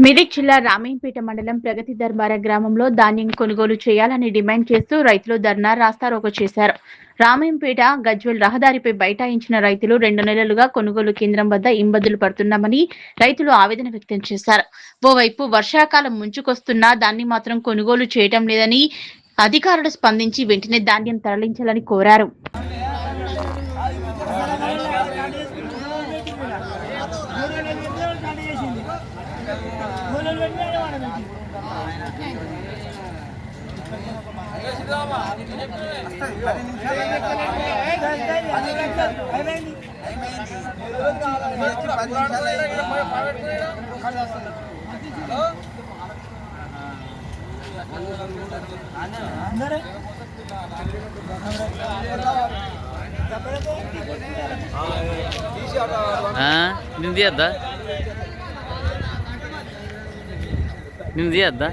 మెదక్ జిల్లా రామయ్యంపేట మండలం ప్రగతి దర్బార గ్రామంలో ధాన్యం కొనుగోలు చేయాలని డిమాండ్ చేస్తూ రైతులు ధర్నా రాస్తారోకో చేశారు. రామయ్యంపేట గజ్వెల్ రహదారిపై బైఠాయించిన రైతులు 2 నెలలుగా కొనుగోలు కేంద్రం వద్ద ఇబ్బందులు పడుతున్నామని రైతులు ఆవేదన వ్యక్తం చేశారు. ఓవైపు వర్షాకాలం ముంచుకొస్తున్నా దాన్ని మాత్రం కొనుగోలు చేయటం లేదని అధికారులు స్పందించి వెంటనే ధాన్యం తరలించాలని కోరారు. నింది అద్దా